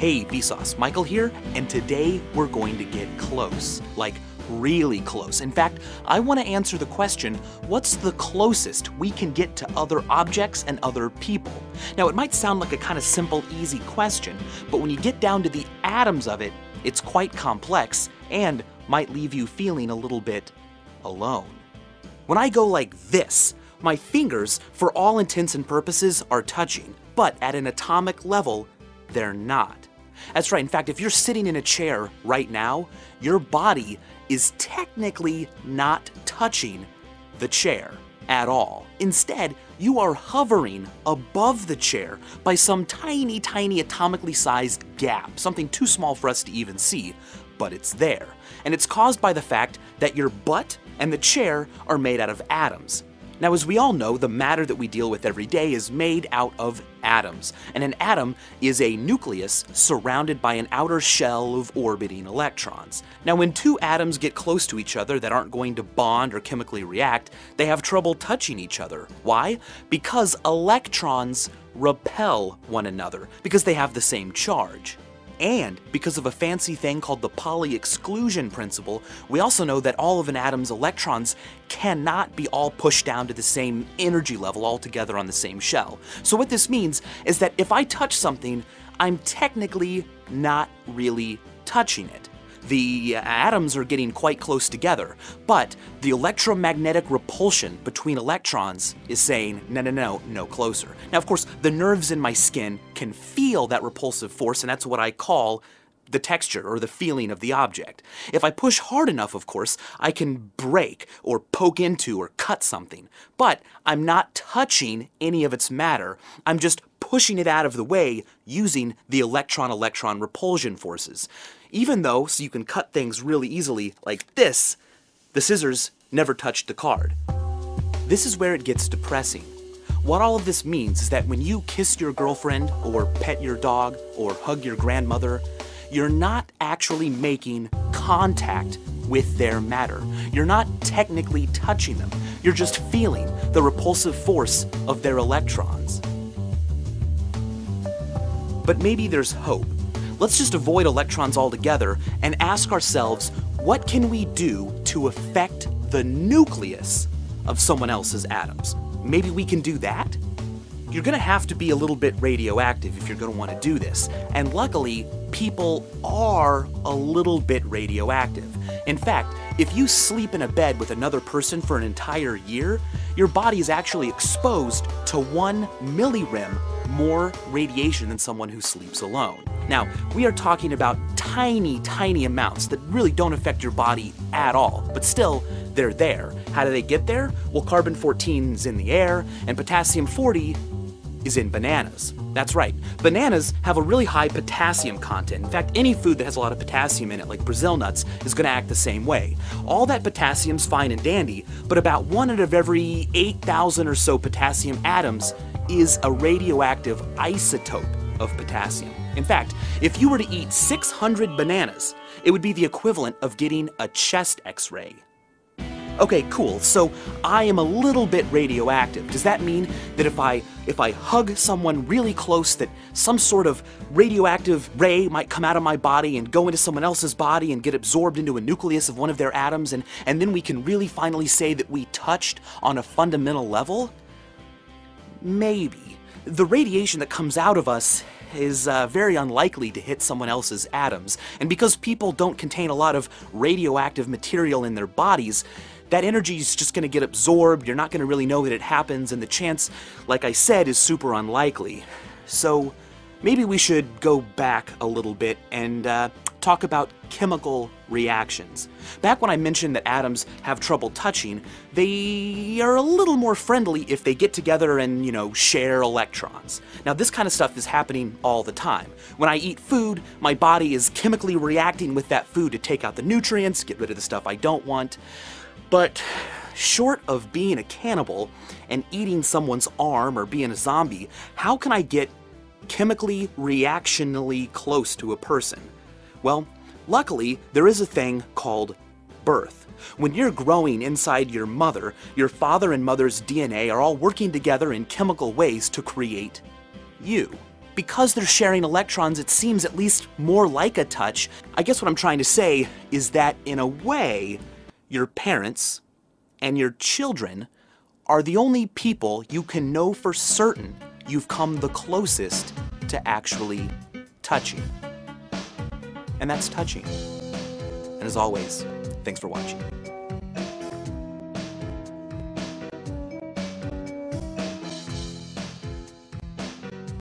Hey Vsauce, Michael here, and today we're going to get close, like really close. In fact, I want to answer the question, what's the closest we can get to other objects and other people? Now it might sound like a kind of simple, easy question, but when you get down to the atoms of it, it's quite complex and might leave you feeling a little bit alone. When I go like this, my fingers, for all intents and purposes, are touching, but at an atomic level, they're not. That's right. In fact, if you're sitting in a chair right now, your body is technically not touching the chair at all. Instead, you are hovering above the chair by some tiny, tiny atomically sized gap, something too small for us to even see, but it's there. And it's caused by the fact that your butt and the chair are made out of atoms. Now, as we all know, the matter that we deal with every day is made out of atoms, and an atom is a nucleus surrounded by an outer shell of orbiting electrons. Now, when two atoms get close to each other that aren't going to bond or chemically react, they have trouble touching each other. Why? Because electrons repel one another, because they have the same charge. And because of a fancy thing called the Pauli exclusion principle, we also know that all of an atom's electrons cannot be all pushed down to the same energy level all together on the same shell. So what this means is that if I touch something, I'm technically not really touching it. The atoms are getting quite close together, but the electromagnetic repulsion between electrons is saying, no closer. Now, of course, the nerves in my skin can feel that repulsive force, and that's what I call the texture or the feeling of the object. If I push hard enough, of course, I can break or poke into or cut something, but I'm not touching any of its matter. I'm just pushing it out of the way using the electron-electron repulsion forces. Even though, so you can cut things really easily like this, the scissors never touched the card. This is where it gets depressing. What all of this means is that when you kiss your girlfriend, or pet your dog, or hug your grandmother, you're not actually making contact with their matter. You're not technically touching them. You're just feeling the repulsive force of their electrons. But maybe there's hope. Let's just avoid electrons altogether and ask ourselves, what can we do to affect the nucleus of someone else's atoms? Maybe we can do that? You're gonna have to be a little bit radioactive if you're gonna want to do this. And luckily, people are a little bit radioactive. In fact, if you sleep in a bed with another person for an entire year, your body is actually exposed to 1 millirem more radiation than someone who sleeps alone. Now, we are talking about tiny, tiny amounts that really don't affect your body at all, but still, they're there. How do they get there? Well, carbon-14 is in the air, and potassium-40 is in bananas. That's right. Bananas have a really high potassium content. In fact, any food that has a lot of potassium in it, like Brazil nuts, is going to act the same way. All that potassium's fine and dandy, but about 1 out of every 8,000 or so potassium atoms is a radioactive isotope of potassium. In fact, if you were to eat 600 bananas, it would be the equivalent of getting a chest X-ray. Okay, cool, so I am a little bit radioactive. Does that mean that if I hug someone really close, that some sort of radioactive ray might come out of my body and go into someone else's body and get absorbed into a nucleus of one of their atoms, and then we can really finally say that we touched on a fundamental level? Maybe. The radiation that comes out of us is very unlikely to hit someone else's atoms, and because people don't contain a lot of radioactive material in their bodies, that energy is just going to get absorbed, you're not going to really know that it happens, and the chance, like I said, is super unlikely. So maybe we should go back a little bit and talk about chemical reactions. Back when I mentioned that atoms have trouble touching, they are a little more friendly if they get together and, share electrons. Now, this kind of stuff is happening all the time. When I eat food, my body is chemically reacting with that food to take out the nutrients, get rid of the stuff I don't want. But short of being a cannibal and eating someone's arm or being a zombie, how can I get chemically reactionally close to a person? Well, luckily, there is a thing called birth. When you're growing inside your mother, your father and mother's DNA are all working together in chemical ways to create you. because they're sharing electrons, it seems at least more like a touch. I guess what I'm trying to say is that, in a way, your parents and your children are the only people you can know for certain you've come the closest to actually touching. And that's touching. And as always, thanks for watching.